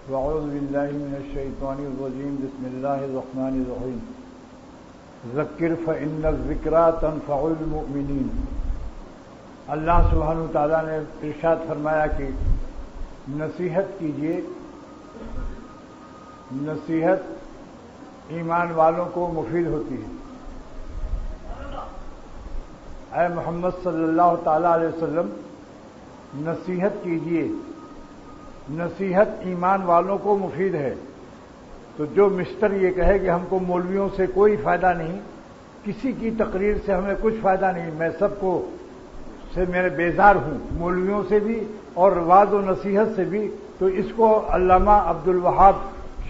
اعوذ باللہ من الشیطان الرجیم بسم اللہ الرحمن الرحیم ذکر فإن الذکریٰ تنفع المؤمنین۔ اللہ سبحانہ وتعالیٰ نے ارشاد فرمایا کہ نصیحت کیجیے، نصیحت ایمان والوں کو مفید ہوتی ہے۔ اے محمد صلی اللہ تعالی علیہ وسلم نصیحت کیجیے، نصیحت ایمان والوں کو مفید ہے۔ تو جو مسٹر یہ کہے کہ ہم کو مولویوں سے کوئی فائدہ نہیں، کسی کی تقریر سے ہمیں کچھ فائدہ نہیں، میں سب کو سے میں بیزار ہوں، مولویوں سے بھی اور وعظ و نصیحت سے بھی، تو اس کو علامہ عبد الوہاب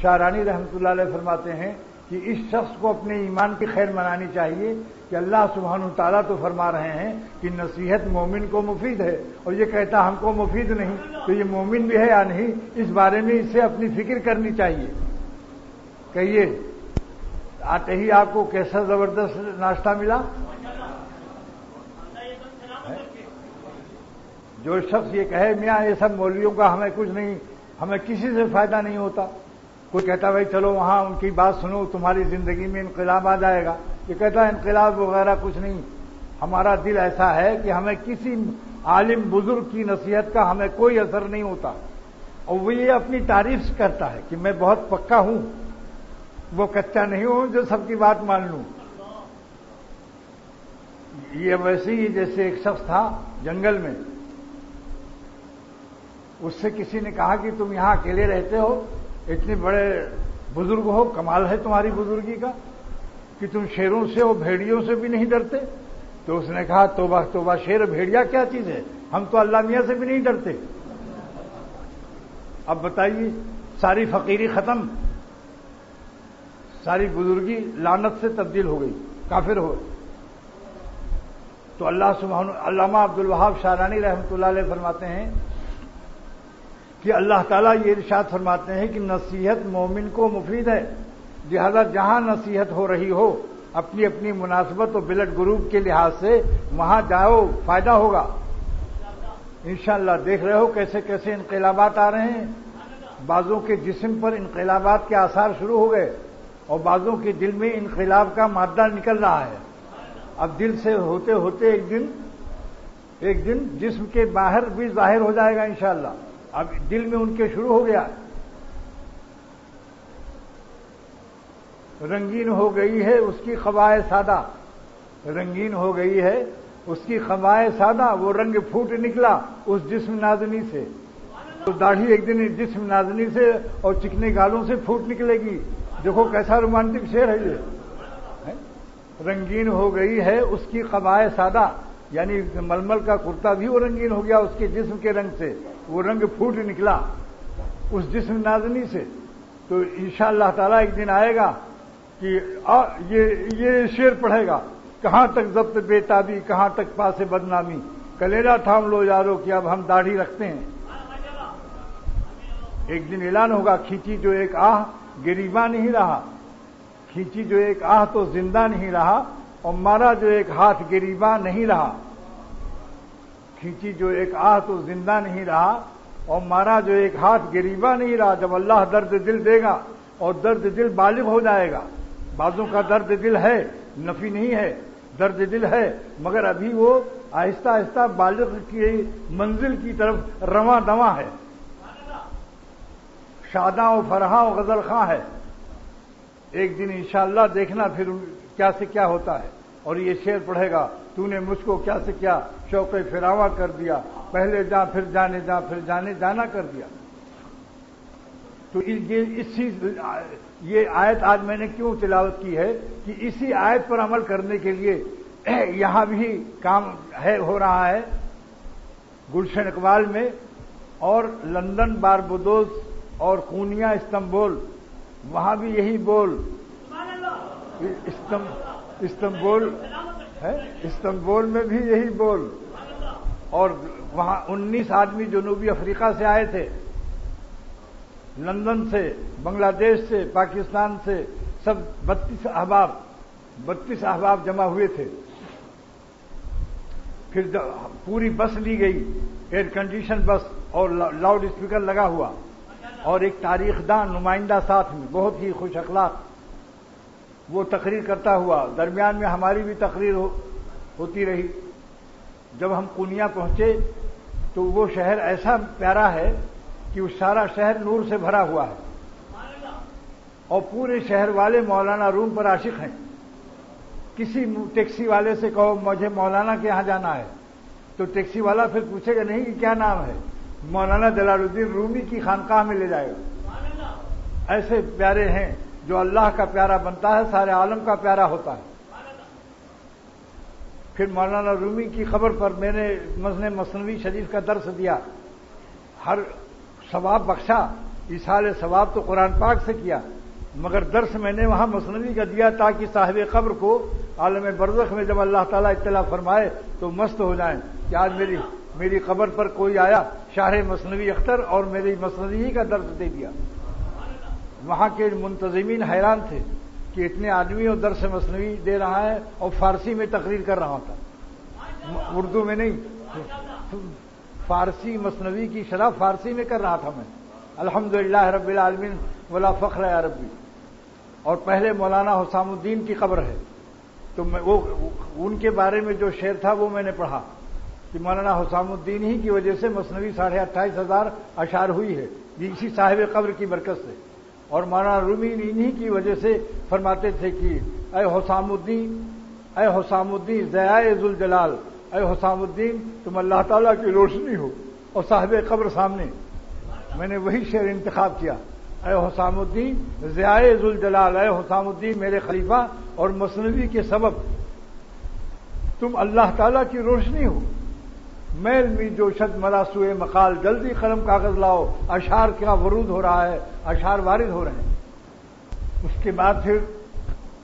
شعرانی رحمۃ اللہ علیہ فرماتے ہیں کہ اس شخص کو اپنے ایمان کی خیر منانی چاہیے کہ اللہ سبحانہ تعالیٰ تو فرما رہے ہیں کہ نصیحت مومن کو مفید ہے، اور یہ کہتا ہم کو مفید نہیں، تو یہ مومن بھی ہے یا نہیں، اس بارے میں اسے اپنی فکر کرنی چاہیے۔ کہیے آتے ہی آپ کو کیسا زبردست ناشتہ ملا؟ جو شخص یہ کہے میاں یہ سب مولویوں کا ہمیں کچھ نہیں، ہمیں کسی سے فائدہ نہیں ہوتا، کوئی کہتا بھائی چلو وہاں ان کی بات سنو تمہاری زندگی میں انقلاب آ جائے گا، یہ کہتا انقلاب وغیرہ کچھ نہیں، ہمارا دل ایسا ہے کہ ہمیں کسی عالم بزرگ کی نصیحت کا ہمیں کوئی اثر نہیں ہوتا، اور وہ یہ اپنی تعریف کرتا ہے کہ میں بہت پکا ہوں، وہ کچا نہیں ہوں جو سب کی بات مان لوں۔ یہ ویسے ہی جیسے ایک شخص تھا جنگل میں، اس سے کسی نے کہا کہ تم یہاں اکیلے رہتے ہو، اتنے بڑے بزرگ ہو، کمال ہے تمہاری بزرگی کا کہ تم شیروں سے اور بھیڑیوں سے بھی نہیں ڈرتے۔ تو اس نے کہا توبہ توبہ، شیر بھیڑیا کیا چیز ہے، ہم تو اللہ میاں سے بھی نہیں ڈرتے۔ اب بتائیے ساری فقیری ختم، ساری بزرگی لعنت سے تبدیل ہو گئی، کافر ہو۔ تو اللہ سبحانہ علامہ عبد الوہاب شعرانی رحمۃ اللہ علیہ فرماتے ہیں کہ اللہ تعالیٰ یہ ارشاد فرماتے ہیں کہ نصیحت مومن کو مفید ہے، لہذا جہاں نصیحت ہو رہی ہو اپنی اپنی مناسبت اور بلڈ گروپ کے لحاظ سے وہاں جاؤ، فائدہ ہوگا انشاءاللہ۔ دیکھ رہے ہو کیسے کیسے انقلابات آ رہے ہیں، بعضوں کے جسم پر انقلابات کے آثار شروع ہو گئے اور بعضوں کے دل میں انقلاب کا مادہ نکل رہا ہے۔ اب دل سے ہوتے ہوتے ایک دن جسم کے باہر بھی ظاہر ہو جائے گا انشاءاللہ۔ اب دل میں ان کے شروع ہو گیا، رنگین ہو گئی ہے اس کی خبائے سادہ، رنگین ہو گئی ہے اس کی خبائے سادہ، وہ رنگ پھوٹ نکلا اس جسم نازنی سے، تو داڑھی ایک دن جسم نازنی سے اور چکنے گالوں سے پھوٹ نکلے گی۔ دیکھو کیسا رومانٹک شعر ہے یہ، رنگین ہو گئی ہے اس کی خبائے سادہ، یعنی ململ کا کرتا بھی وہ رنگین ہو گیا اس کے جسم کے رنگ سے، وہ رنگ پھوٹ نکلا اس جسم نازنی سے۔ تو انشاءاللہ تعالیٰ ایک دن آئے گا کہ یہ شعر پڑھے گا، کہاں تک ضبط بے تابی، کہاں تک پاس بدنامی، کلیجہ تھام لو یارو کہ اب ہم داڑھی رکھتے ہیں۔ ایک دن اعلان ہوگا کھینچی جو ایک آہ گریباں نہیں رہا، کھینچی جو ایک آہ تو زندہ نہیں رہا، اور مارا جو ایک ہاتھ گریباں نہیں رہا، کھینچی جو ایک آہ تو زندہ نہیں رہا اور مارا جو ایک ہاتھ گریباں نہیں رہا۔ جب اللہ درد دل دے گا اور درد دل بالغ ہو جائے گا، بعضوں کا درد دل ہے، نفی نہیں ہے، درد دل ہے مگر ابھی وہ آہستہ آہستہ بالغ کی منزل کی طرف رواں دواں ہے، شاداں و فرحاں و غزل خاں ہے۔ ایک دن انشاءاللہ دیکھنا پھر کیا سے کیا ہوتا ہے، اور یہ شعر پڑھے گا تو نے مجھ کو کیا سے کیا شوق فراواں کر دیا، پہلے جا پھر جانے جا پھر جانے جانا کر دیا۔ تو یہ آیت آج میں نے کیوں تلاوت کی ہے کہ اسی آیت پر عمل کرنے کے لیے یہاں بھی کام ہو رہا ہے گلشن اقبال میں، اور لندن باربادوس اور قونیا استنبول، وہاں بھی یہی بول، استنبول میں بھی یہی بول، اور وہاں 19 آدمی جنوبی افریقہ سے آئے تھے، لندن سے، بنگلہ دیش سے، پاکستان سے، سب 32 احباب جمع ہوئے تھے۔ پھر پوری بس لی گئی، ایئر کنڈیشن بس اور لاؤڈ اسپیکر لگا ہوا، اور ایک تاریخ دان نمائندہ ساتھ میں، بہت ہی خوش اخلاق، وہ تقریر کرتا ہوا، درمیان میں ہماری بھی تقریر ہوتی رہی۔ جب ہم قونیا پہنچے تو وہ شہر ایسا پیارا ہے کہ وہ سارا شہر نور سے بھرا ہوا ہے، اور پورے شہر والے مولانا روم پر عاشق ہیں۔ کسی ٹیکسی والے سے کہو مجھے مولانا کے یہاں جانا ہے تو ٹیکسی والا پھر پوچھے گا نہیں کہ کیا نام ہے، مولانا جلال الدین رومی کی خانقاہ میں لے جائے گا۔ ایسے پیارے ہیں، جو اللہ کا پیارا بنتا ہے سارے عالم کا پیارا ہوتا ہے۔ پھر مولانا رومی کی خبر پر میں نے متن مثنوی شریف کا درس دیا، ہر ثواب بخشا، ایصال ثواب تو قرآن پاک سے کیا، مگر درس میں نے وہاں مثنوی کا دیا تاکہ صاحب قبر کو عالم برزخ میں جب اللہ تعالیٰ اطلاع فرمائے تو مست ہو جائیں کہ آج میری قبر پر کوئی آیا شارح مثنوی اختر اور میری مثنوی کا درس دے دیا۔ وہاں کے منتظمین حیران تھے کہ اتنے آدمیوں درس مثنوی دے رہا ہے اور فارسی میں تقریر کر رہا تھا، اردو میں نہیں، فارسی مثنوی کی شرح فارسی میں کر رہا تھا میں۔ الحمدللہ رب العالمین ولا فخر یا ربی۔ اور پہلے مولانا حسام الدین کی قبر ہے تو وہ ان کے بارے میں جو شعر تھا وہ میں نے پڑھا کہ مولانا حسام الدین ہی کی وجہ سے مثنوی 28,500 اشعار ہوئی ہے، اسی صاحب قبر کی برکت سے۔ اور مولانا رومی انہی کی وجہ سے فرماتے تھے کہ اے حسام الدین ضیائے ذوالجلال، اے حسام الدین تم اللہ تعالیٰ کی روشنی ہو اور صاحب قبر سامنے۔ میں نے وہی شعر انتخاب کیا، اے حسام الدین ضیائے ذوالجلال، اے حسام الدین میرے خلیفہ اور مثنوی کے سبب تم اللہ تعالیٰ کی روشنی ہو۔ میل می جو شد مراسوئے مقال، جلدی قلم کاغذ لاؤ، اشعار کا ورود ہو رہا ہے، اشعار وارد ہو رہے ہیں۔ اس کے بعد پھر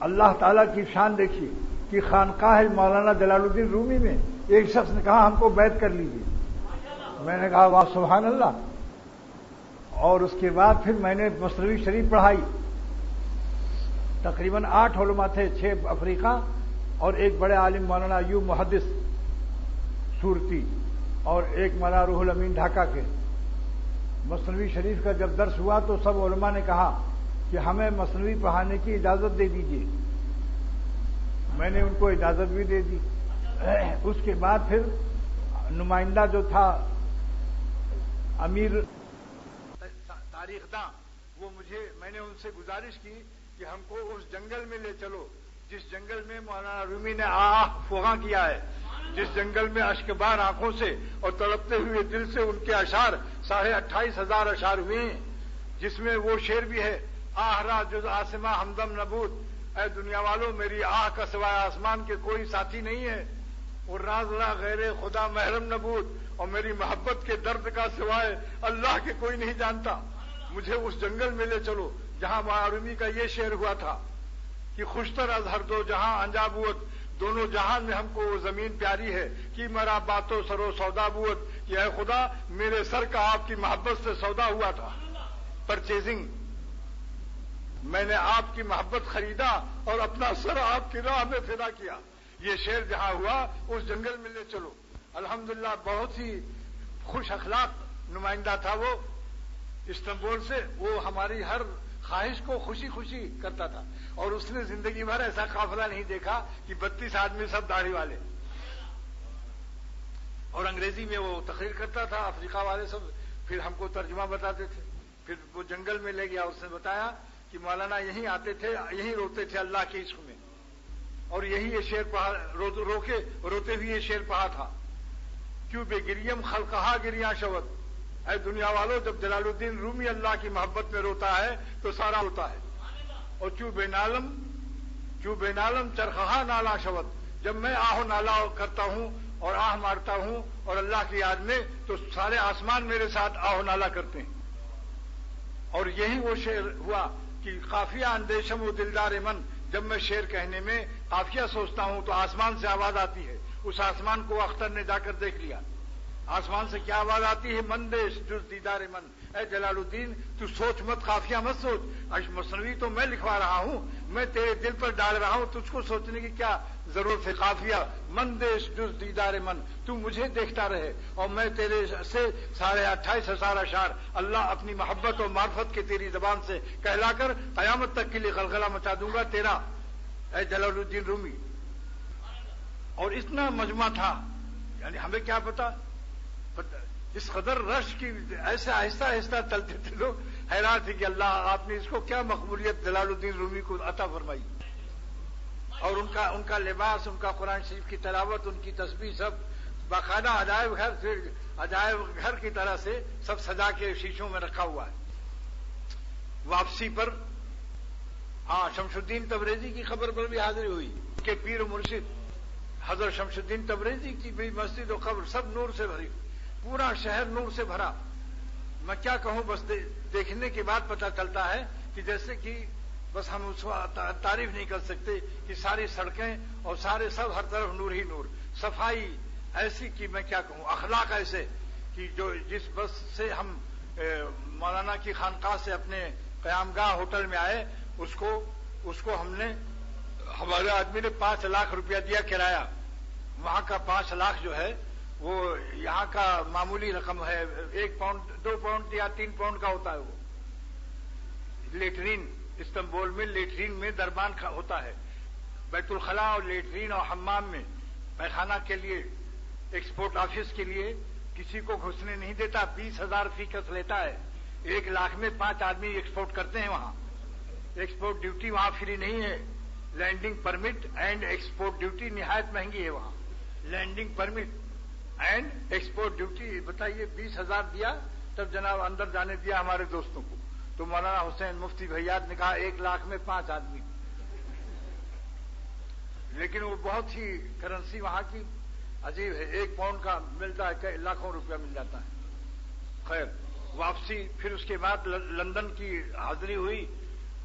اللہ تعالیٰ کی شان دیکھیے کہ خانقاہ مولانا جلال الدین رومی میں ایک شخص نے کہا ہم کو بیعت کر لیجیے۔ میں نے کہا واہ سبحان اللہ۔ اور اس کے بعد پھر میں نے مثنوی شریف پڑھائی، تقریباً 8 علماء تھے، 6 افریقہ اور ایک بڑے عالم مولانا ایوب محدث صورتی اور ایک مولانا روح الامین ڈھاکہ کے۔ مثنوی شریف کا جب درس ہوا تو سب علماء نے کہا کہ ہمیں مثنوی پڑھانے کی اجازت دے دیجیے، میں نے ان کو اجازت بھی دے دی۔ اس کے بعد پھر نمائندہ جو تھا امیر تاریخ داں، وہ میں نے ان سے گزارش کی کہ ہم کو اس جنگل میں لے چلو جس جنگل میں مولانا رومی نے فغاں کیا ہے، جس جنگل میں اشکبار آنکھوں سے اور تڑپتے ہوئے دل سے ان کے اشعار 28,500 اشعار ہوئے ہیں، جس میں وہ شعر بھی ہے آہرا جز آسماں ہمدم نبود، اے دنیا والوں میری آہ کا سوائے آسمان کے کوئی ساتھی نہیں ہے، اور راز را غیر خدا محرم نبود، اور میری محبت کے درد کا سوائے اللہ کے کوئی نہیں جانتا۔ مجھے اس جنگل میں لے چلو جہاں مولانا رومی کا یہ شعر ہوا تھا کہ خوشتر از ہر دو جہاں انجابوت، دونوں جہان میں ہم کو وہ زمین پیاری ہے کہ مرا باتوں سرو سودا بوت، کہ اے خدا میرے سر کا آپ کی محبت سے سودا ہوا تھا، پرچیزنگ، میں نے آپ کی محبت خریدا اور اپنا سر آپ کی راہ میں فدا کیا۔ یہ شعر جہاں ہوا اس جنگل میں لے چلو۔ الحمدللہ بہت ہی خوش اخلاق نمائندہ تھا وہ استنبول سے، وہ ہماری ہر خواہش کو خوشی خوشی کرتا تھا، اور اس نے زندگی بھر ایسا قافلہ نہیں دیکھا کہ 32 آدمی سب داڑھی والے، اور انگریزی میں وہ تقریر کرتا تھا، افریقہ والے سب پھر ہم کو ترجمہ بتاتے تھے۔ پھر وہ جنگل میں لے گیا، اس نے بتایا کہ مولانا یہیں آتے تھے، یہیں روتے تھے اللہ کے عشق میں، اور یہی یہ شعر پڑھا، روتے ہوئے یہ شعر پڑھا تھا، کیوں بے گریم خلقہا گریاں شود، اے دنیا والوں جب جلال الدین رومی اللہ کی محبت میں روتا ہے تو سارا روتا ہے، اور کیوں بے نالم چرخہا نالا شود، جب میں آہ و نالا کرتا ہوں اور آہ مارتا ہوں اور اللہ کی یاد میں تو سارے آسمان میرے ساتھ آہ و نالا کرتے ہیں۔ اور یہی وہ شعر ہوا کہ قافیہ اندیشم و دلدار من، جب میں شعر کہنے میں قافیہ سوچتا ہوں تو آسمان سے آواز آتی ہے، اس آسمان کو اختر نے جا کر دیکھ لیا، آسمان سے کیا آواز آتی ہے، مندیش جز دیدار من، اے جلال الدین تو سوچ مت، قافیہ مت سوچ، مثنوی تو میں لکھوا رہا ہوں، میں تیرے دل پر ڈال رہا ہوں، تجھ کو سوچنے کی کیا ضرورت ہے؟ قافیہ من دیش جز دیدار من، تو مجھے دیکھتا رہے اور میں تیرے سے 28,500 اشعار اللہ اپنی محبت اور معرفت کے تیری زبان سے کہلا کر قیامت تک کے لیے غلغلہ مچا دوں گا تیرا، اے جلال الدین رومی۔ اور اتنا مجمع تھا، یعنی ہمیں کیا پتا، اس قدر رش کی ایسے آہستہ آہستہ چلتے تھے لوگ، حیران تھے کہ اللہ آپ نے اس کو کیا مقبولیت جلال الدین رومی کو عطا فرمائی۔ اور ان کا لباس، ان کا قرآن شریف کی تلاوت، ان کی تسبیح سب باقاعدہ عجائب گھر کی طرح سے سب سجا کے شیشوں میں رکھا ہوا ہے۔ واپسی پر شمس الدین تبریزی کی خبر پر بھی حاضری ہوئی کہ پیر و مرشد حضرت شمس الدین تبریزی کی بھی مسجد و قبر سب نور سے بھری، پورا شہر نور سے بھرا۔ میں کیا کہوں، بس دیکھنے کے بعد پتہ چلتا ہے کہ جیسے کہ بس ہم اس کو تعریف نہیں کر سکتے کہ ساری سڑکیں اور سب ہر طرف نور ہی نور، صفائی ایسی کہ میں کیا کہوں، اخلاق ایسے کہ جس بس سے ہم مولانا کی خانقاہ سے اپنے قیام گاہ ہوٹل میں آئے، اس کو ہم نے، ہمارے آدمی نے 5 لاکھ روپیہ دیا کرایہ۔ وہاں کا 5 لاکھ جو ہے وہ یہاں کا معمولی رقم ہے، 1 پاؤنڈ 2 پاؤنڈ یا 3 پاؤنڈ کا ہوتا ہے۔ وہ لیٹرین استنبول میں لیٹرین میں دربان ہوتا ہے، بیت الخلاء اور لیٹرین اور حمام میں پیخانہ کے لیے ایکسپورٹ آفس کے لیے کسی کو گھسنے نہیں دیتا، 20,000 فیس لیتا ہے۔ 1 لاکھ میں 5 آدمی ایکسپورٹ کرتے ہیں۔ وہاں ایکسپورٹ ڈیوٹی وہاں فری نہیں ہے، landing permit and export duty نہایت مہنگی ہے وہاں۔ Landing permit and export duty بتائیے، 20,000 دیا تب جناب اندر جانے دیا ہمارے دوستوں کو۔ تو مولانا حسین مفتی بھیات نے کہا 1 لاکھ میں 5 آدمی، لیکن وہ بہت ہی کرنسی وہاں کی عجیب ہے، 1 پاؤنڈ کا ملتا ہے کہ لاکھوں روپیہ مل جاتا ہے۔ خیر واپسی، پھر اس کے بعد لندن کی حاضری ہوئی،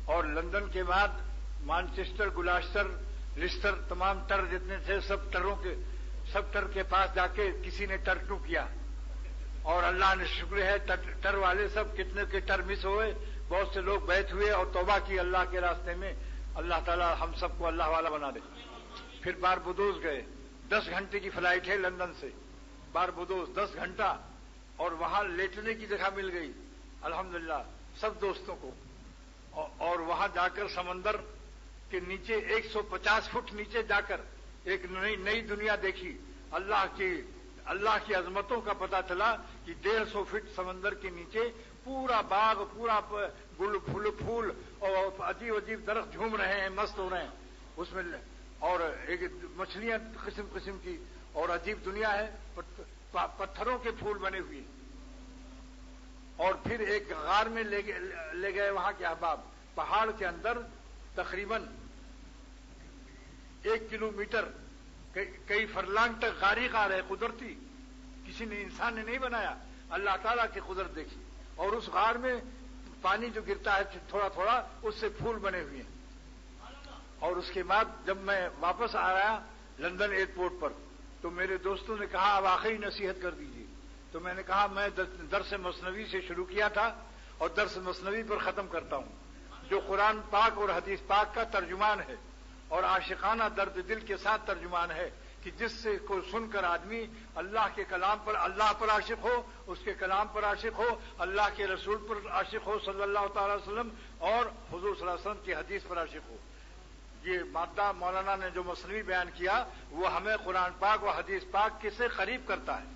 اور لندن کے بعد مانچسٹر، گلاسٹر، لسٹر، تمام ٹر جتنے تھے سب ٹر کے پاس جا کے کسی نے ٹرٹو کیا، اور اللہ نے شکر ہے ٹر والے سب کتنے کے ٹر مس ہوئے، بہت سے لوگ بیت ہوئے اور توبہ کی اللہ کے راستے میں۔ اللہ تعالی ہم سب کو اللہ والا بنا دے۔ پھر باربدوس گئے، 10 گھنٹے کی فلائٹ ہے لندن سے باربدوس، 10 گھنٹہ، اور وہاں لیٹنے کی جگہ مل گئی الحمدللہ سب دوستوں کو۔ اور وہاں جا کر سمندر کے نیچے 150 فٹ نیچے جا کر ایک نئی دنیا دیکھی، اللہ کی عظمتوں کا پتہ چلا کہ 150 فٹ سمندر کے نیچے پورا باغ، پورا گل پھول اور عجیب عجیب درخت جھوم رہے ہیں، مست ہو رہے ہیں اس میں، اور ایک مچھلیاں قسم قسم کی، اور عجیب دنیا ہے، پتھروں کے پھول بنے ہوئے۔ اور پھر ایک غار میں لے گئے وہاں کے احباب، پہاڑ کے اندر تقریباً 1 کلومیٹر کئی فرلانگ تک غاری غار ہے، قدرتی، کسی نے، انسان نے نہیں بنایا، اللہ تعالیٰ کی قدرت دیکھی۔ اور اس غار میں پانی جو گرتا ہے تھوڑا تھوڑا، اس سے پھول بنے ہوئے ہیں۔ اور اس کے بعد جب میں واپس آ رہا لندن ایئرپورٹ پر، تو میرے دوستوں نے کہا اب آخری نصیحت کر دیجیے۔ تو میں نے کہا میں درس مثنوی سے شروع کیا تھا اور درس مثنوی پر ختم کرتا ہوں، جو قرآن پاک اور حدیث پاک کا ترجمان ہے اور عاشقانہ درد دل کے ساتھ ترجمان ہے، کہ جس سے کو سن کر آدمی اللہ کے کلام پر، اللہ پر عاشق ہو، اس کے کلام پر عاشق ہو، اللہ کے رسول پر عاشق ہو صلی اللہ تعالی وسلم، اور حضور صلی اللہ علیہ وسلم کی حدیث پر عاشق ہو۔ یہ مادہ مولانا نے جو مثنوی بیان کیا وہ ہمیں قرآن پاک و حدیث پاک کے سے قریب کرتا ہے،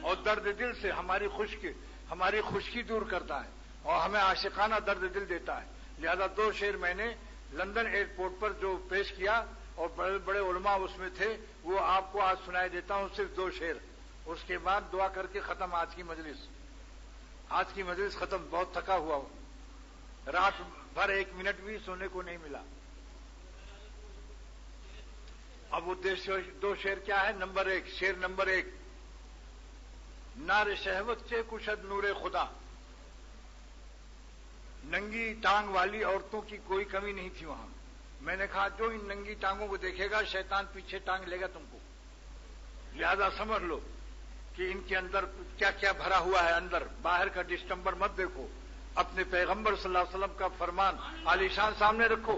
اور درد دل سے ہماری خشکی دور کرتا ہے، اور ہمیں عاشقانہ درد دل دیتا ہے۔ لہذا 2 شعر میں نے لندن ایئرپورٹ پر جو پیش کیا، اور بڑے بڑے علماء اس میں تھے، وہ آپ کو آج سنائی دیتا ہوں، صرف 2 شعر۔ اس کے بعد دعا کر کے ختم آج کی مجلس ختم، بہت تھکا ہوا ہوں، رات بھر 1 منٹ بھی سونے کو نہیں ملا۔ اب وہ 2 شعر کیا ہے؟ شعر نمبر 1، نار شہوت سے کشد نور خدا، ننگی ٹانگ والی عورتوں کی کوئی کمی نہیں تھی وہاں۔ میں نے کہا جو ان ننگی ٹانگوں کو دیکھے گا شیطان پیچھے ٹانگ لے گا تم کو، لہذا سمجھ لو کہ ان کے اندر کیا کیا بھرا ہوا ہے، اندر باہر کا ڈسٹمبر مت دیکھو، اپنے پیغمبر صلی اللہ علیہ وسلم کا فرمان عالی شان سامنے رکھو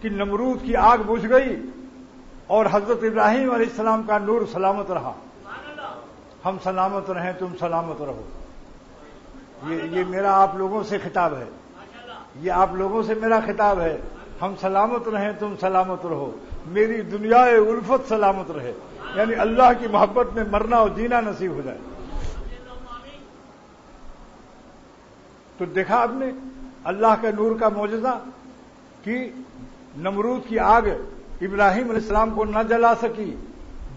کہ نمرود کی آگ بجھ گئی اور حضرت ابراہیم علیہ السلام کا نور سلامت رہا. ہم سلامت رہیں، تم سلامت رہو. یہ میرا آپ لوگوں سے خطاب ہے، یہ آپ لوگوں سے میرا خطاب ہے. ہم سلامت رہیں، تم سلامت رہو. میری دنیا الفت سلامت رہے، یعنی اللہ کی محبت میں مرنا اور جینا نصیب ہو جائے. تو دیکھا آپ نے اللہ کے نور کا معجزہ کہ نمرود کی آگ ابراہیم علیہ السلام کو نہ جلا سکی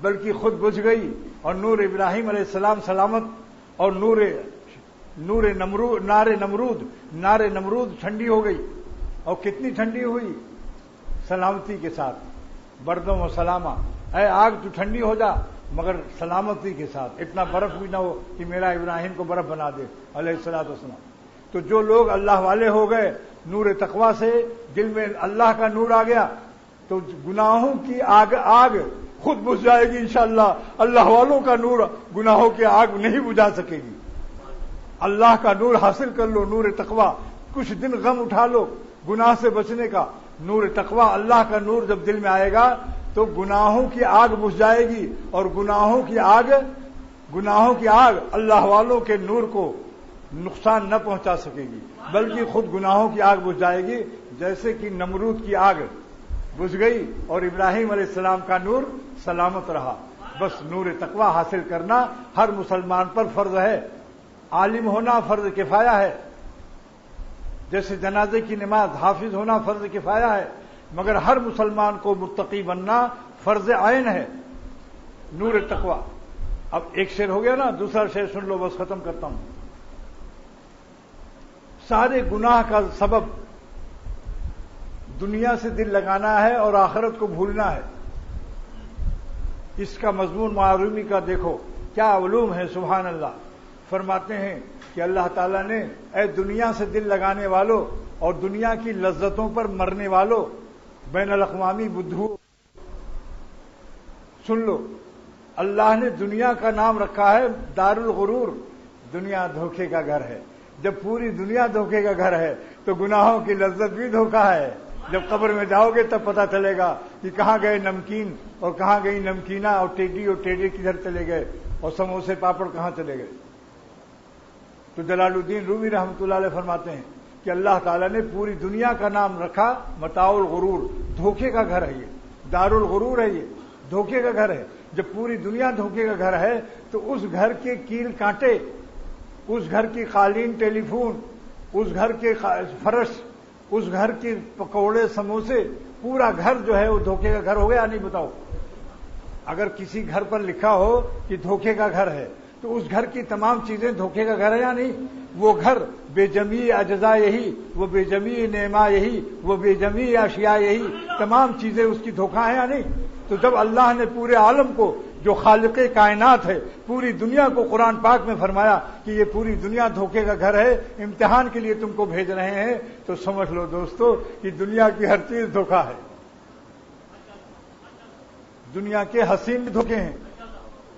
بلکہ خود بجھ گئی، اور نور ابراہیم علیہ السلام سلامت، اور نار نمرود ٹھنڈی ہو گئی. اور کتنی ٹھنڈی ہوئی؟ سلامتی کے ساتھ. بردوں و سلامہ، اے آگ تو ٹھنڈی ہو جا مگر سلامتی کے ساتھ، اتنا برف بھی نہ ہو کہ میرا ابراہیم کو برف بنا دے علیہ الصلوۃ والسلام. تو جو لوگ اللہ والے ہو گئے، نور تقویٰ سے دل میں اللہ کا نور آ گیا، تو گناہوں کی آگ خود بجھ جائے گی انشاءاللہ. اللہ والوں کا نور گناہوں کی آگ نہیں بجھا سکے گی. اللہ کا نور حاصل کر لو، نور تقویٰ. کچھ دن غم اٹھا لو گناہ سے بچنے کا. نور تقویٰ، اللہ کا نور جب دل میں آئے گا تو گناہوں کی آگ بجھ جائے گی، اور گناہوں کی آگ اللہ والوں کے نور کو نقصان نہ پہنچا سکے گی، بلکہ خود گناہوں کی آگ بجھ جائے گی. جیسے کہ نمرود کی آگ بجھ گئی اور ابراہیم علیہ السلام کا نور سلامت رہا. بس نور تقویٰ حاصل کرنا ہر مسلمان پر فرض ہے. عالم ہونا فرض کفایہ ہے، جیسے جنازے کی نماز حافظ ہونا فرض کفایہ ہے، مگر ہر مسلمان کو متقی بننا فرض عین ہے. نور تقویٰ. اب ایک شعر ہو گیا نا، دوسرا شعر سن لو، بس ختم کرتا ہوں. سارے گناہ کا سبب دنیا سے دل لگانا ہے اور آخرت کو بھولنا ہے. اس کا مضمون معرومی کا دیکھو کیا علوم ہے، سبحان اللہ. فرماتے ہیں کہ اللہ تعالیٰ نے اے دنیا سے دل لگانے والوں اور دنیا کی لذتوں پر مرنے والوں، بین الاقوامی بدھو، سن لو. اللہ نے دنیا کا نام رکھا ہے دار الغرور. دنیا دھوکے کا گھر ہے. جب پوری دنیا دھوکے کا گھر ہے تو گناہوں کی لذت بھی دھوکہ ہے. جب قبر میں جاؤ گے تب پتہ چلے گا کہ کہاں گئے نمکین اور کہاں گئی نمکینہ، اور ٹیڈی کدھر چلے گئے، اور سموسے پاپڑ کہاں چلے گئے. تو جلال الدین رومی رحمۃ اللہ علیہ فرماتے ہیں کہ اللہ تعالیٰ نے پوری دنیا کا نام رکھا متاع الغرور. دھوکے کا گھر ہے یہ، دار الغرور ہے یہ، دھوکے کا گھر ہے. جب پوری دنیا دھوکے کا گھر ہے تو اس گھر کے کیل کانٹے، اس گھر کی قالین ٹیلی فون، اس گھر کے فرش، اس گھر کے پکوڑے سموسے، پورا گھر جو ہے وہ دھوکے کا گھر ہو گیا. نہیں بتاؤ، اگر کسی گھر پر لکھا ہو کہ دھوکے کا گھر ہے تو اس گھر کی تمام چیزیں دھوکے کا گھر ہے یا نہیں؟ وہ گھر بے جمیع اجزاء یہی، وہ بے جمیع نعما یہی، وہ بے جمیع اشیاء یہی، تمام چیزیں اس کی دھوکہ ہیں یا نہیں؟ تو جب اللہ نے پورے عالم کو، جو خالق کائنات ہے، پوری دنیا کو قرآن پاک میں فرمایا کہ یہ پوری دنیا دھوکے کا گھر ہے، امتحان کے لیے تم کو بھیج رہے ہیں، تو سمجھ لو دوستو کہ دنیا کی ہر چیز دھوکہ ہے. دنیا کے حسین بھی دھوکے ہیں،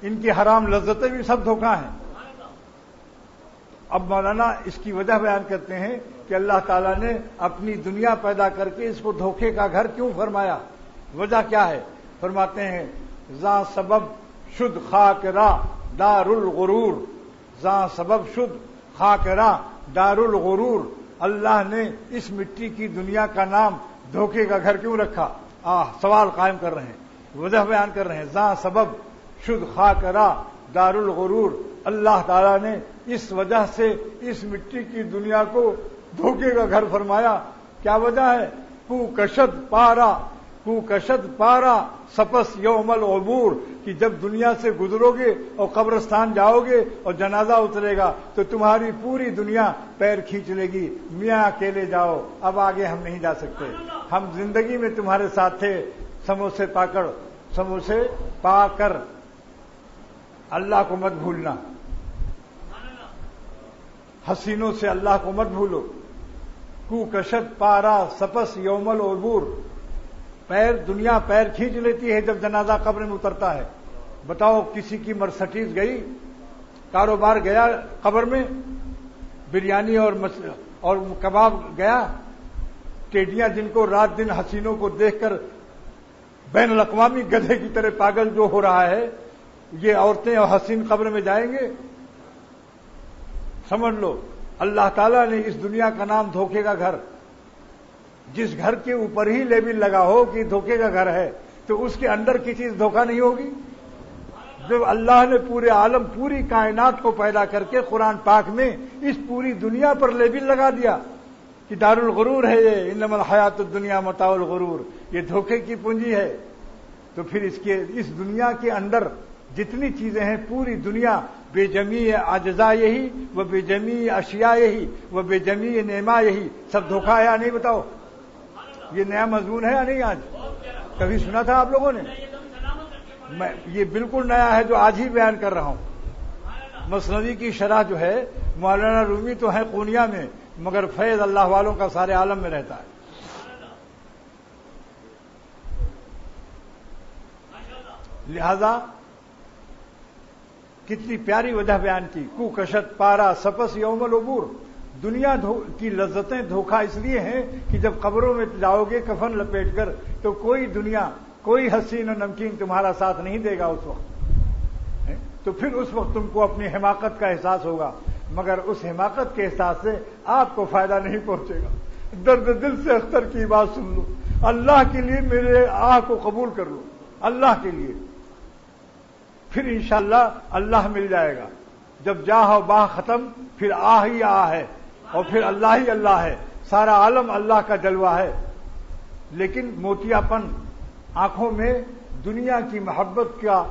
ان کی حرام لذتیں بھی سب دھوکہ ہیں. اب مولانا اس کی وجہ بیان کرتے ہیں کہ اللہ تعالیٰ نے اپنی دنیا پیدا کر کے اس کو دھوکے کا گھر کیوں فرمایا؟ وجہ کیا ہے؟ فرماتے ہیں زاں سبب شد خاک راہ دار الغرور. زاں سبب شد خاک راہ دار الغرور. اللہ نے اس مٹی کی دنیا کا نام دھوکے کا گھر کیوں رکھا؟ سوال قائم کر رہے ہیں، وجہ بیان کر رہے ہیں. زاں سبب شد خاک راہ دار الغرور. اللہ تعالیٰ نے اس وجہ سے اس مٹی کی دنیا کو دھوکے کا گھر فرمایا. کیا وجہ ہے؟ کو کشد پارا سپس یوم العبور، کہ جب دنیا سے گزرو گے اور قبرستان جاؤ گے اور جنازہ اترے گا تو تمہاری پوری دنیا پیر کھینچ لے گی. میاں اکیلے جاؤ، اب آگے ہم نہیں جا سکتے، ہم زندگی میں تمہارے ساتھ تھے. سموسے پا کر اللہ کو مت بھولنا، حسینوں سے اللہ کو مت بھولو. کو کشد پارا سپس یوم العبور. دنیا پیر کھینچ لیتی ہے جب جنازہ قبر میں اترتا ہے. بتاؤ کسی کی مرسڈیز گئی، کاروبار گیا قبر میں، بریانی اور کباب گیا، ٹیڈیاں جن کو رات دن حسینوں کو دیکھ کر بین الاقوامی گدھے کی طرح پاگل جو ہو رہا ہے، یہ عورتیں اور حسین قبر میں جائیں گے؟ سمجھ لو اللہ تعالیٰ نے اس دنیا کا نام دھوکے کا گھر، جس گھر کے اوپر ہی لیبل لگا ہو کہ دھوکے کا گھر ہے تو اس کے اندر کی چیز دھوکہ نہیں ہوگی؟ جب اللہ نے پورے عالم پوری کائنات کو پیدا کر کے قرآن پاک میں اس پوری دنیا پر لیبل لگا دیا کہ دار الغرور ہے یہ، انما الحیات الدنیا متاع الغرور، یہ دھوکے کی پونجی ہے، تو پھر اس دنیا کے اندر جتنی چیزیں ہیں پوری دنیا بے جمیع اجزا یہی و بے جمیع اشیاء یہی و بے جمیع نعما یہی، سب دھوکہ ہے یا نہیں بتاؤ؟ یہ نیا مضمون ہے یا نہیں؟ آج کبھی سنا تھا آپ لوگوں نے؟ یہ بالکل نیا ہے جو آج ہی بیان کر رہا ہوں۔ مثنوی کی شرح جو ہے مولانا رومی تو ہے قونیہ میں، مگر فیض اللہ والوں کا سارے عالم میں رہتا ہے۔ لہذا کتنی پیاری وجہ بیان کی، کو کشت پارا سپس یوم العبور، دنیا کی لذتیں دھوکہ اس لیے ہیں کہ جب قبروں میں جاؤ گے کفن لپیٹ کر تو کوئی دنیا، کوئی حسین و نمکین تمہارا ساتھ نہیں دے گا اس وقت، تو پھر اس وقت تم کو اپنی حماقت کا احساس ہوگا، مگر اس حماقت کے احساس سے آپ کو فائدہ نہیں پہنچے گا۔ درد دل سے اختر کی بات سن لو، اللہ کے لیے میرے آہ کو قبول کر لو، اللہ کے لیے، پھر انشاءاللہ اللہ مل جائے گا۔ جب جاہ و باہ ختم پھر آہ ہی آہ ہے اور پھر اللہ ہی اللہ ہے، سارا عالم اللہ کا جلوہ ہے۔ لیکن موتیا پن آنکھوں میں دنیا کی محبت کا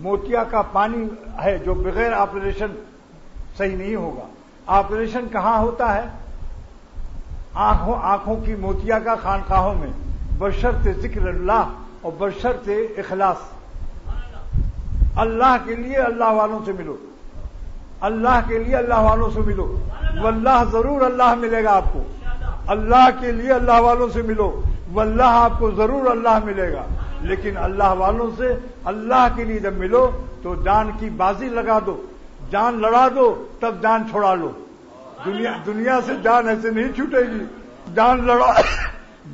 موتیا کا پانی ہے جو بغیر آپریشن صحیح نہیں ہوگا۔ آپریشن کہاں ہوتا ہے؟ آنکھوں کی موتیا کا خانقاہوں میں، بشرط ذکر اللہ اور بشرط اخلاص۔ اللہ کے لیے اللہ والوں سے ملو، اللہ کے لیے اللہ والوں سے ملو، واللہ ضرور اللہ ملے گا آپ کو۔ اللہ کے لیے اللہ والوں سے ملو، واللہ آپ کو ضرور اللہ ملے گا۔ لیکن اللہ والوں سے اللہ کے لیے جب ملو تو جان کی بازی لگا دو، جان لڑا دو، تب جان چھوڑا لو۔ دنیا سے جان ایسے نہیں چھوٹے گی،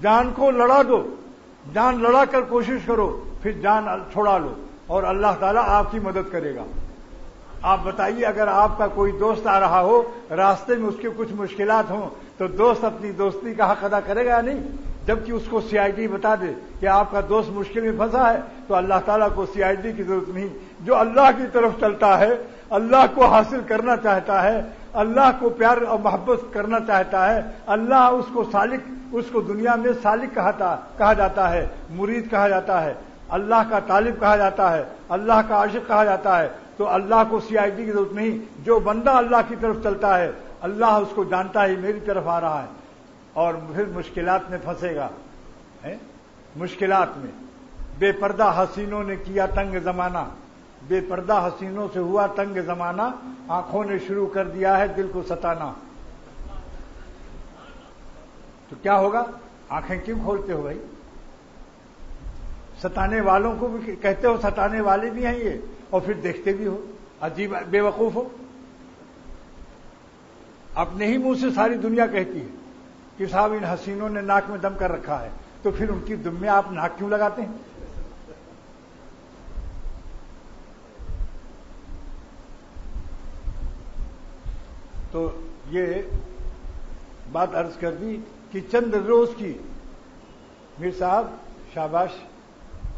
جان کو لڑا دو، جان لڑا کر کوشش کرو، پھر جان چھوڑا لو اور اللہ تعالیٰ آپ کی مدد کرے گا۔ آپ بتائیے اگر آپ کا کوئی دوست آ رہا ہو، راستے میں اس کے کچھ مشکلات ہوں تو دوست اپنی دوستی کا حق ادا کرے گا یا نہیں؟ جبکہ اس کو سی آئی ڈی بتا دے کہ آپ کا دوست مشکل میں پھنسا ہے تو اللہ تعالیٰ کو سی آئی ڈی کی ضرورت نہیں۔ جو اللہ کی طرف چلتا ہے، اللہ کو حاصل کرنا چاہتا ہے، اللہ کو پیار اور محبت کرنا چاہتا ہے، اللہ اس کو سالک، اس کو دنیا میں سالک کہا جاتا ہے، مرید کہا جاتا ہے، اللہ کا طالب کہا جاتا ہے، اللہ کا عاشق کہا جاتا ہے، تو اللہ کو سی آئی ڈی کی ضرورت نہیں۔ جو بندہ اللہ کی طرف چلتا ہے اللہ اس کو جانتا ہے میری طرف آ رہا ہے، اور پھر مشکلات میں پھنسے گا۔ مشکلات میں بے پردہ حسینوں نے کیا تنگ زمانہ، بے پردہ حسینوں سے ہوا تنگ زمانہ، آنکھوں نے شروع کر دیا ہے دل کو ستانا۔ تو کیا ہوگا؟ آنکھیں کیوں کھولتے ہو بھائی؟ ستانے والوں کو بھی کہتے ہو ستانے والے بھی ہیں یہ، اور پھر دیکھتے بھی ہو، عجیب بے وقوف ہو۔ اپنے ہی منہ سے ساری دنیا کہتی ہے کہ صاحب ان حسینوں نے ناک میں دم کر رکھا ہے، تو پھر ان کی دم میں آپ ناک کیوں لگاتے ہیں؟ تو یہ بات عرض کر دی کہ چند روز کی میر صاحب، شاباش،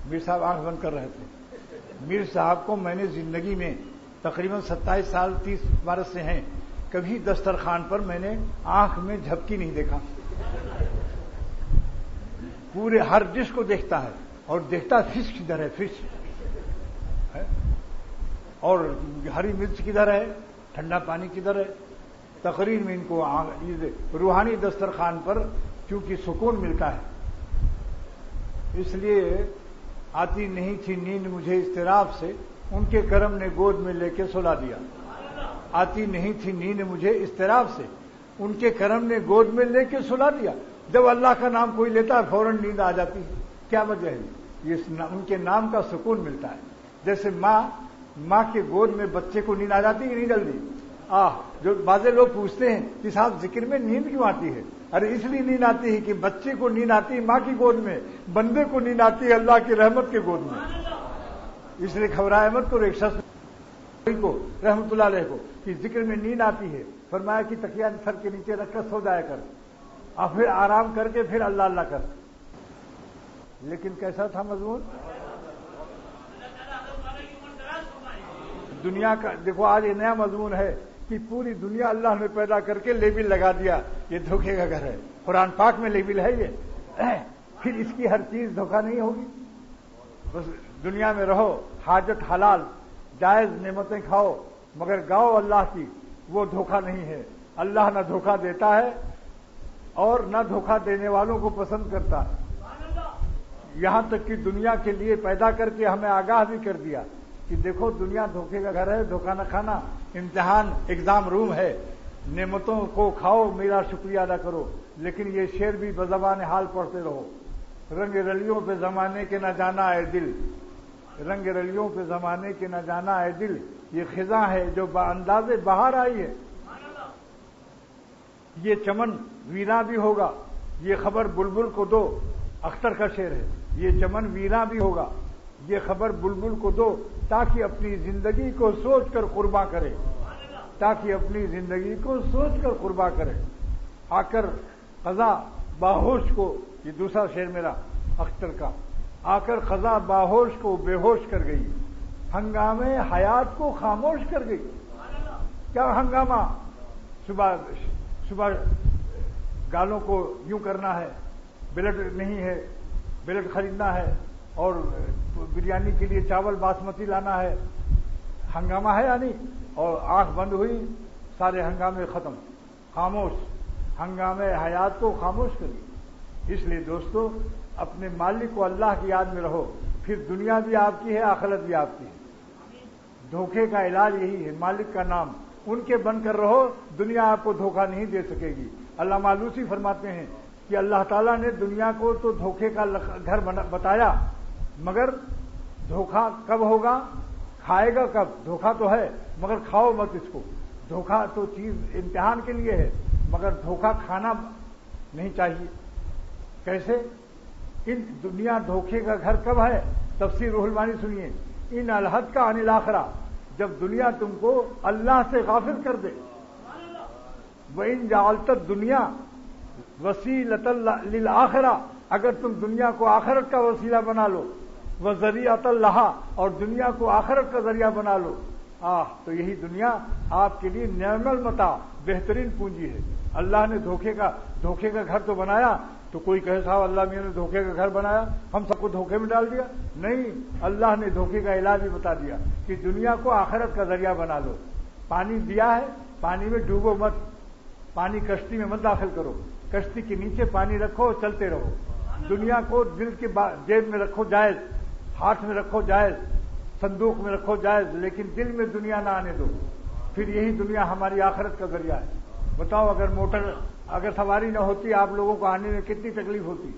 میر صاحب آنکھ بند کر رہے تھے۔ میر صاحب کو میں نے زندگی میں تقریباً 27 سال 30 برس سے ہیں، کبھی دسترخوان پر میں نے آنکھ میں جھپکی نہیں دیکھا۔ پورے ہر ڈش کو دیکھتا ہے اور دیکھتا فش کدھر ہے، فش اور ہری مرچ کدھر ہے، ٹھنڈا پانی کدھر ہے۔ تقریر میں ان کو روحانی دسترخوان پر کیونکہ سکون ملتا ہے، اس لیے آتی نہیں تھی نیند مجھے اضطراب سے، ان کے کرم نے گود میں لے کے سلا دیا۔ آتی نہیں تھی نیند مجھے اضطراب سے، ان کے کرم نے گود میں لے کے سلا دیا۔ جب اللہ کا نام کوئی لیتا ہے فوراً نیند آ جاتی ہے، کیا وجہ ہے؟ یہ ان کے نام کا سکون ملتا ہے۔ جیسے ماں کے گود میں بچے کو نیند آ جاتی ہے کہ نہیں جلدی؟ جو بعض لوگ پوچھتے ہیں کہ صاحب ذکر میں نیند کیوں آتی ہے؟ ارے اس لیے نیند آتی ہے کہ بچے کو نیند آتی ہے ماں کی گود میں، بندے کو نیند آتی ہے اللہ کی رحمت کے گود میں. اس لیے گھبرائے مت کرو. ایک شخص کو رحمت اللہ علیہ کو کہ ذکر میں نیند آتی ہے، فرمایا کہ تکیہ سر کے نیچے رکھ کر سو جایا کر اور پھر آرام کر کے پھر اللہ اللہ کر. لیکن کیسا تھا مضمون؟ دنیا کا. دیکھو آج یہ نیا مضمون ہے کہ پوری دنیا اللہ نے پیدا کر کے لیبل لگا دیا، یہ دھوکے کا گھر ہے. قرآن پاک میں لیبل ہے یہ. پھر اس کی ہر چیز دھوکہ نہیں ہوگی. بس دنیا میں رہو، حاجت حلال جائز نعمتیں کھاؤ، مگر گاؤ اللہ کی، وہ دھوکہ نہیں ہے. اللہ نہ دھوکہ دیتا ہے اور نہ دھوکہ دینے والوں کو پسند کرتا. یہاں تک کہ دنیا کے لیے پیدا کر کے ہمیں آگاہ بھی کر دیا کہ دیکھو دنیا دھوکے کا گھر ہے، دھوکہ نہ کھانا. امتحان ایگزام روم ہے، نعمتوں کو کھاؤ، میرا شکریہ ادا کرو. لیکن یہ شعر بھی بزبان حال پڑھتے رہو. رنگ رلیوں پہ زمانے کے نہ جانا اے دل، رنگ رلیوں پہ زمانے کے نہ جانا اے دل، یہ خزاں ہے جو بانداز بہار آئی ہے. یہ چمن ویراں بھی ہوگا، یہ خبر بلبل کو دو. اختر کا شعر ہے. یہ چمن ویراں بھی ہوگا، یہ خبر بلبل کو دو، تاکہ اپنی زندگی کو سوچ کر قرباں کرے، تاکہ اپنی زندگی کو سوچ کر قرباں کرے. آ کر قضا باہوش کو، یہ دوسرا شعر میرا اختر کا، آ کر قضا باہوش کو بے ہوش کر گئی، ہنگامے حیات کو خاموش کر گئی. کیا ہنگامہ؟ صبح گالوں کو یوں کرنا ہے، بلٹ نہیں ہے، بلٹ خریدنا ہے، اور بریانی کے لیے چاول باسمتی لانا ہے. ہنگامہ ہے یا نہیں؟ اور آنکھ بند ہوئی، سارے ہنگامے ختم، خاموش. ہنگامے حیات کو خاموش کریے. اس لیے دوستو اپنے مالک کو اللہ کی یاد میں رہو، پھر دنیا بھی آپ کی ہے، آخرت بھی آپ کی ہے. دھوکے کا علاج یہی ہے، مالک کا نام ان کے بن کر رہو، دنیا آپ کو دھوکہ نہیں دے سکے گی. علامہ آلوسی فرماتے ہیں کہ اللہ تعالیٰ نے دنیا کو تو دھوکے کا گھر بتایا، مگر دھوکہ کب ہوگا، کھائے گا کب؟ دھوکہ تو ہے مگر کھاؤ مت اس کو. دھوکہ تو چیز امتحان کے لیے ہے، مگر دھوکہ کھانا نہیں چاہیے. کیسے؟ ان دنیا دھوکے کا گھر کب ہے؟ تفسیر روح المعانی سنیے. ان الحد کا عن الاخرہ، جب دنیا تم کو اللہ سے غافل کر دے. وَإِن جَعَلْتَ الدُّنْيَا وَسِيلَةً لِلْآخِرَةِ، اگر تم دنیا کو آخرت کا وسیلہ بنا لو، وَذَرِيعَةً لَهَا، اور دنیا کو آخرت کا ذریعہ بنا لو، تو یہی دنیا آپ کے لیے نعم المتاع، بہترین پونجی ہے. اللہ نے دھوکے کا گھر تو بنایا. تو کوئی کہے صاحب اللہ میاں نے دھوکے کا گھر بنایا، ہم سب کو دھوکے میں ڈال دیا. نہیں، اللہ نے دھوکے کا علاج بھی بتا دیا کہ دنیا کو آخرت کا ذریعہ بنا لو. پانی دیا ہے، پانی میں ڈوبو مت، پانی کشتی میں مت داخل کرو، کشتی کے نیچے پانی رکھو، چلتے رہو. دنیا کو دل کے جیب میں رکھو جائز، ہاتھ میں رکھو جائز، صندوق میں رکھو جائز، لیکن دل میں دنیا نہ آنے دو. پھر یہی دنیا ہماری آخرت کا ذریعہ ہے. بتاؤ اگر سواری نہ ہوتی آپ لوگوں کو آنے میں کتنی تکلیف ہوتی.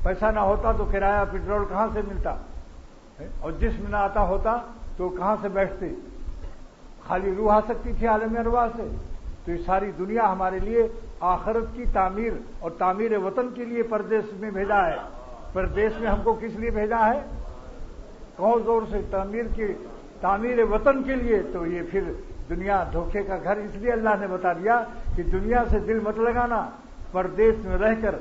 پیسہ نہ ہوتا تو کرایہ پیٹرول کہاں سے ملتا، اور جسم نہ آتا ہوتا تو کہاں سے بیٹھتے. خالی روح آ سکتی تھی عالم ارواح سے. تو یہ ساری دنیا ہمارے لیے آخرت کی تعمیر اور تعمیر وطن کے لیے پردیس میں بھیجا ہے. پردیس میں ہم کو کس لیے بھیجا ہے؟ کہو زور سے، تعمیر وطن کے لیے. تو یہ پھر دنیا دھوکے کا گھر اس لیے اللہ نے بتا دیا کہ دنیا سے دل مت لگانا، پردیس میں رہ کر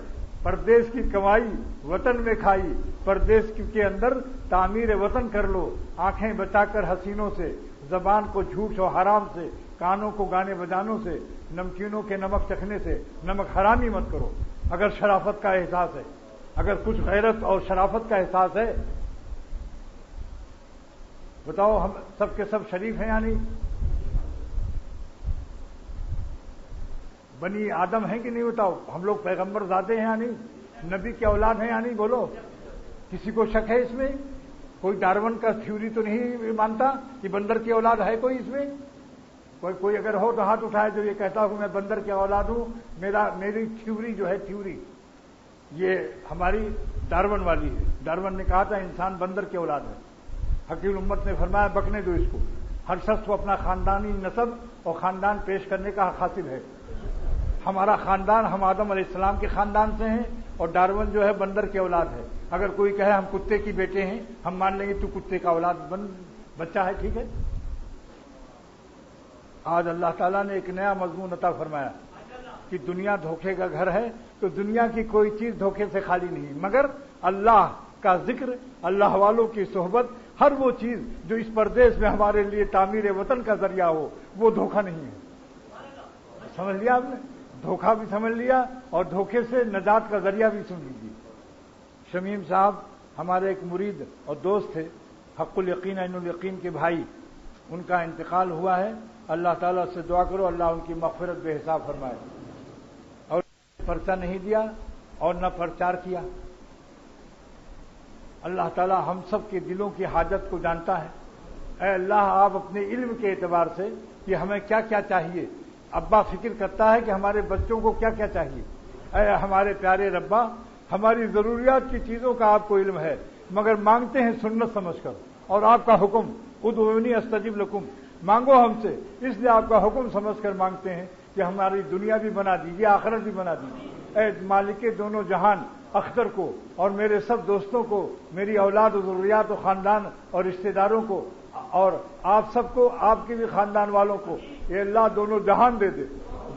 پردیس کی کمائی وطن میں کھائی، پردیس کے اندر تعمیر وطن کر لو. آنکھیں بچا کر حسینوں سے، زبان کو جھوٹ اور حرام سے، کانوں کو گانے بجانوں سے، نمکینوں کے نمک چکھنے سے نمک حرامی مت کرو. اگر شرافت کا احساس ہے، اگر کچھ غیرت اور شرافت کا احساس ہے، بتاؤ ہم سب کے سب شریف ہیں یا نہیں؟ بنی آدم ہیں کہ نہیں؟ بتاؤ ہم لوگ پیغمبر زادے ہیں یا نہیں؟ نبی کی اولاد ہیں یا نہیں؟ بولو. کسی کو شک ہے اس میں؟ کوئی ڈارون کا تھیوری تو نہیں مانتا کہ بندر کی اولاد ہے کوئی اس میں؟ کوئی اگر ہو تو ہاتھ اٹھائے جو یہ کہتا ہوں میں بندر کی اولاد ہوں. میری تھیوری جو ہے، تھیوری یہ ہماری ڈارون والی ہے. ڈارون نے کہا تھا انسان بندر کی اولاد ہے. حکیم امت نے فرمایا بکنے دو اس کو. ہر شخص کو اپنا خاندانی نسب اور خاندان پیش کرنے کا حق حاصل ہے. ہمارا خاندان ہم آدم علیہ السلام کے خاندان سے ہیں اور ڈارون جو ہے بندر کی اولاد ہے. اگر کوئی کہے ہم کتے کی بیٹے ہیں ہم مان لیں گے تو کتے کا اولاد بچہ ہے. ٹھیک ہے. آج اللہ تعالیٰ نے ایک نیا مضمون عطا فرمایا کہ دنیا دھوکے کا گھر ہے. تو دنیا کی کوئی چیز دھوکے سے خالی نہیں مگر اللہ کا ذکر, اللہ والوں کی صحبت, ہر وہ چیز جو اس پردیس میں ہمارے لیے تعمیر وطن کا ذریعہ ہو وہ دھوکہ نہیں ہے. سمجھ لیا آپ نے؟ دھوکہ بھی سمجھ لیا اور دھوکے سے نجات کا ذریعہ بھی سن لیجیے. شمیم صاحب ہمارے ایک مرید اور دوست تھے, حق الیقین عین الیقین کے بھائی, ان کا انتقال ہوا ہے. اللہ تعالیٰ سے دعا کرو اللہ ان کی مغفرت بے حساب فرمائے. اور پرچہ نہیں دیا اور نہ پرچار کیا. اللہ تعالیٰ ہم سب کے دلوں کی حاجت کو جانتا ہے. اے اللہ آپ اپنے علم کے اعتبار سے کہ ہمیں کیا کیا چاہیے, ابا فکر کرتا ہے کہ ہمارے بچوں کو کیا کیا چاہیے. اے ہمارے پیارے ربا, ہماری ضروریات کی چیزوں کا آپ کو علم ہے مگر مانگتے ہیں سنت سمجھ کر, اور آپ کا حکم ادعونی استجب لکم, مانگو ہم سے, اس لیے آپ کا حکم سمجھ کر مانگتے ہیں کہ ہماری دنیا بھی بنا دیجیے آخرت بھی بنا دیجیے. اے مالک دونوں جہان اختر کو اور میرے سب دوستوں کو, میری اولاد و ضروریات و خاندان اور رشتہ داروں کو اور آپ سب کو, آپ کے بھی خاندان والوں کو یہ اللہ دونوں جہان دے دے,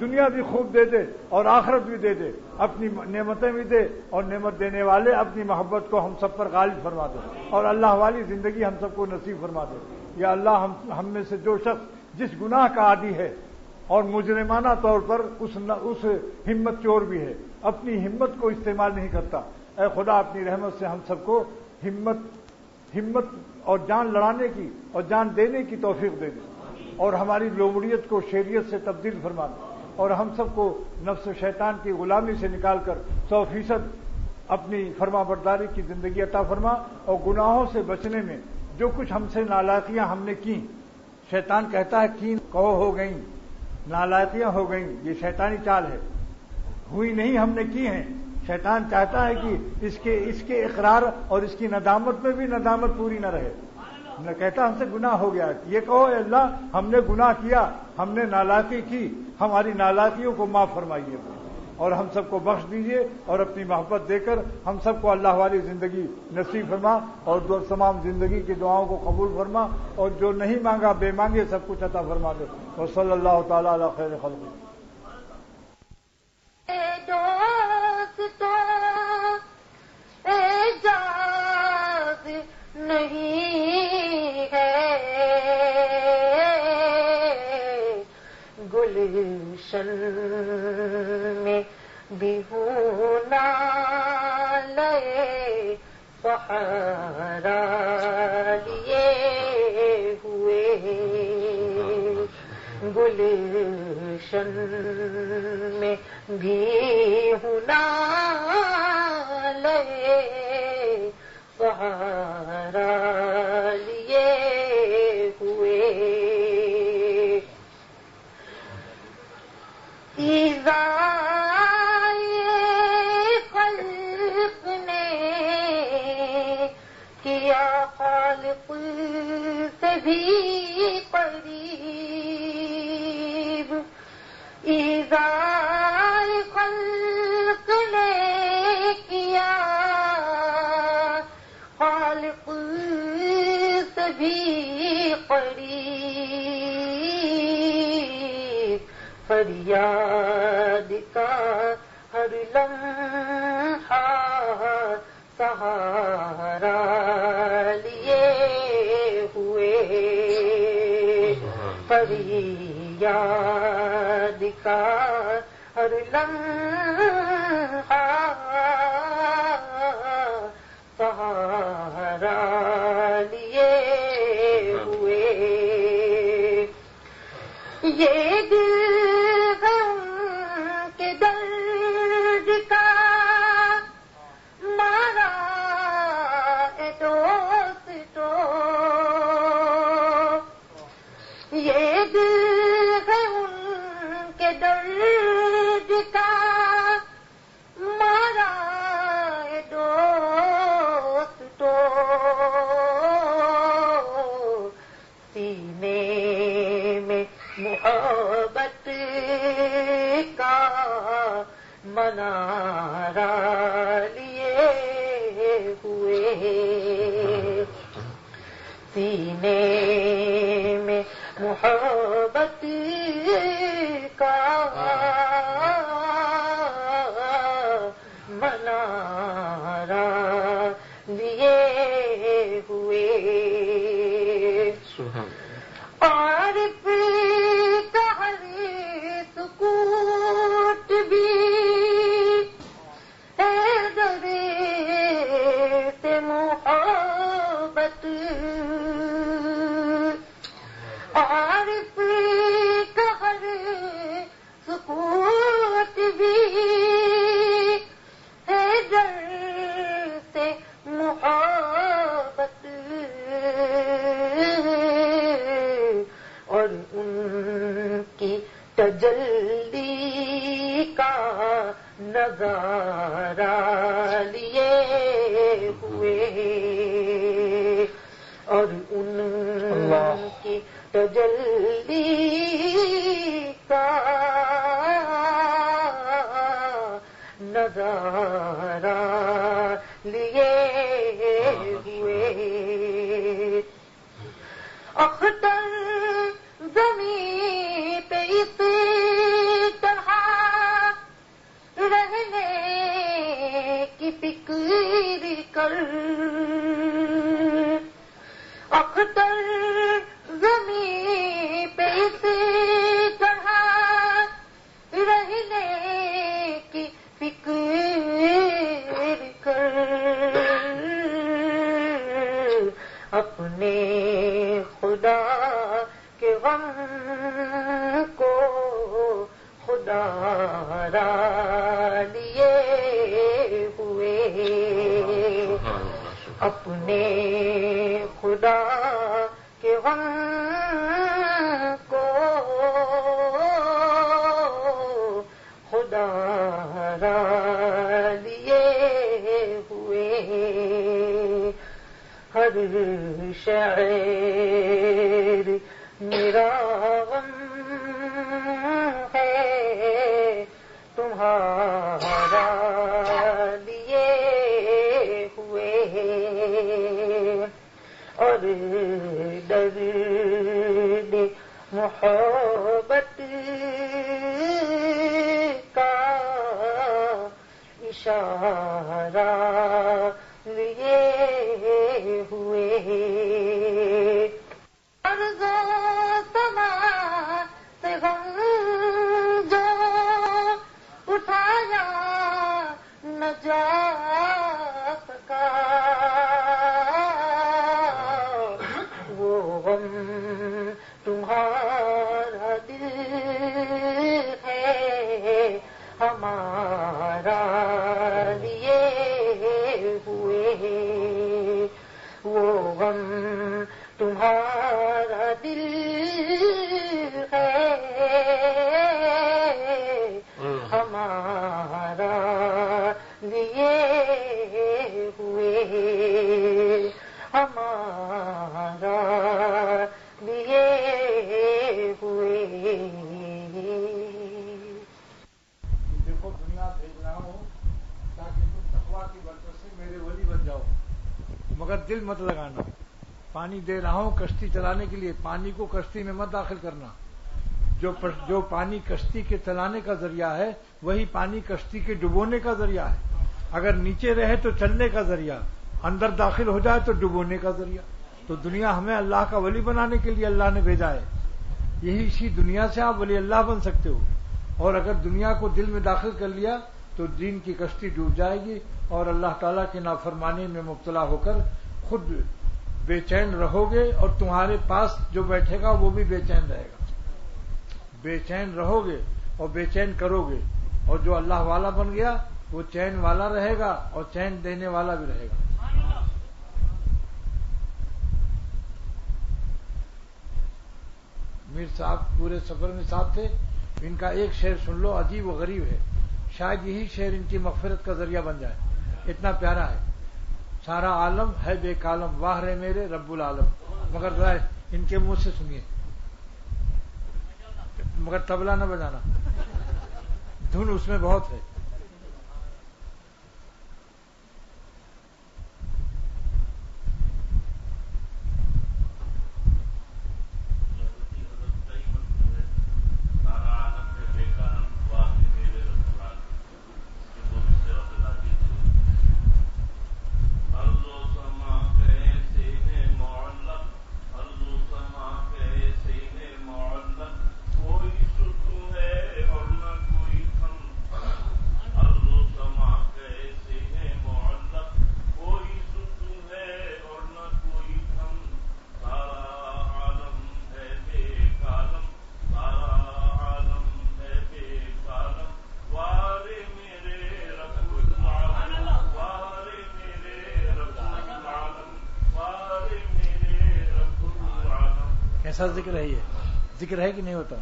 دنیا بھی خوب دے دے اور آخرت بھی دے دے, اپنی نعمتیں بھی دے اور نعمت دینے والے اپنی محبت کو ہم سب پر غالب فرما دے اور اللہ والی زندگی ہم سب کو نصیب فرما دے. یا اللہ ہم میں سے جو شخص جس گناہ کا عادی ہے اور مجرمانہ طور پر اس ہمت چور بھی ہے, اپنی ہمت کو استعمال نہیں کرتا, اے خدا اپنی رحمت سے ہم سب کو ہمت اور جان لڑانے کی اور جان دینے کی توفیق دے دے اور ہماری لومڑیت کو شریعت سے تبدیل فرما دے اور ہم سب کو نفس و شیطان کی غلامی سے نکال کر 100% اپنی فرما برداری کی زندگی عطا فرما. اور گناہوں سے بچنے میں جو کچھ ہم سے نالائقیاں ہم نے کی, شیطان کہتا ہے کی کہو ہو گئیں, نالائقیاں ہو گئیں, یہ شیطانی چال ہے, ہوئی نہیں ہم نے کی ہیں. شیطان چاہتا ہے کہ اس کے اقرار اور اس کی ندامت میں بھی ندامت پوری نہ رہے. نہ کہتا ہم سے گناہ ہو گیا, یہ کہو اے اللہ ہم نے گناہ کیا, ہم نے نالائقی کی, ہماری نالائقیوں کو معاف فرمائیے اور ہم سب کو بخش دیجیے اور اپنی محبت دے کر ہم سب کو اللہ والی زندگی نصیب فرما اور تمام زندگی کی دعاؤں کو قبول فرما اور جو نہیں مانگا بے مانگے سب کچھ عطا فرما دے. اور صلی اللہ تعالیٰ علی خیر خلق. نہیں ہے گلشن میں بھی ہونا لے سہارا لیے ہوئے, گلشن میں بھی ہونا لے سہارا لیے ہوئے. خلق نے کیا خالق سے بھی قریب, ایذائے خلق نے کیا خالق سے بھی قریب, فریاد کا ہر لمحہ سہارا لیے ہوئے, فریاد کا ہر لمحہ سہارا لیے ہوئے. یہ دل ہے ان کے درد کا مارا ہے دوستو, یہ دل ہے ان کے درد کا مارا ہے دوستو, سینے محبت کا منارہ لیے ہوئے سینے میں محبت کا منارہ لیے ہوئے عارف کا ہر سکوت بھی حیدر سے محبت عارف کا ہر سکوت بھی حیدر سے محبت اور ان کی تجلی کا نظارہ لیے ہوئے اور ان کی تجلی کا نظارہ لیے ہوئے اختر زمین پہ اس طرح رہنے کی فکر کر اختر زمین پہ اس طرح رہنے کی فکر کر اپنے خدا کے غم کو خدا را لیے ہوئے اپنے خدا کے غم کو خدا را لیے ہوئے ہر شاعر میرا غم ہے تمہارا لیے ہوئے اور درد محبت کا اشارہ لیے ہوئے عرض و سما سے غم جو اٹھایا نہ جا سکا وہ غم تمہارا دل ہے ہمارا لیے ہوئے وہ غم تمہارا دل ہے ہمارا لیے ہوئے ہمارا لیے ہوئے دیکھو دنیا بھیج رہا ہوں تاکہ تم تقویٰ کی برکت سے میرے ولی بن جاؤ مگر دل مت لگانا پانی دے رہا ہوں کشتی چلانے کے لیے پانی کو کشتی میں مت داخل کرنا جو پانی کشتی کے چلانے کا ذریعہ ہے وہی پانی کشتی کے ڈبونے کا ذریعہ ہے اگر نیچے رہے تو چلنے کا ذریعہ اندر داخل ہو جائے تو ڈبونے کا ذریعہ تو دنیا ہمیں اللہ کا ولی بنانے کے لیے اللہ نے بھیجا ہے یہی اسی دنیا سے آپ ولی اللہ بن سکتے ہو اور اگر دنیا کو دل میں داخل کر لیا تو دین کی کشتی ڈوب جائے گی اور اللہ تعالیٰ کی نافرمانی میں مبتلا ہو کر خود بے چین رہو گے اور تمہارے پاس جو بیٹھے گا وہ بھی بے چین رہے گا بے چین رہو گے اور بے چین کرو گے اور جو اللہ والا بن گیا وہ چین والا رہے گا اور چین دینے والا بھی رہے گا میر صاحب پورے سفر میں ساتھ تھے ان کا ایک شعر سن لو عجیب و غریب ہے شاید یہی شعر ان کی مغفرت کا ذریعہ بن جائے اتنا پیارا ہے سارا عالم ہے بے کالم واہ رے میرے رب العالم مگر ذرا ان کے منہ سے سنیے مگر تبلا نہ بجانا، دھن اس میں بہت ہے. ایسا ذکر ہے، یہ ذکر ہے کہ نہیں ہوتا؟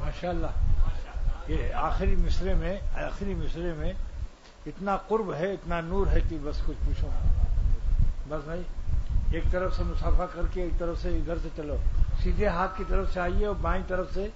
ماشاءاللہ، یہ آخری مصرے میں اتنا قرب ہے، اتنا نور ہے کہ بس کچھ پوچھو. بس بھائی ایک طرف سے مصافحہ کر کے ایک طرف سے ادھر سے چلو، سیدھے ہاتھ کی طرف سے آئیے اور بائیں طرف سے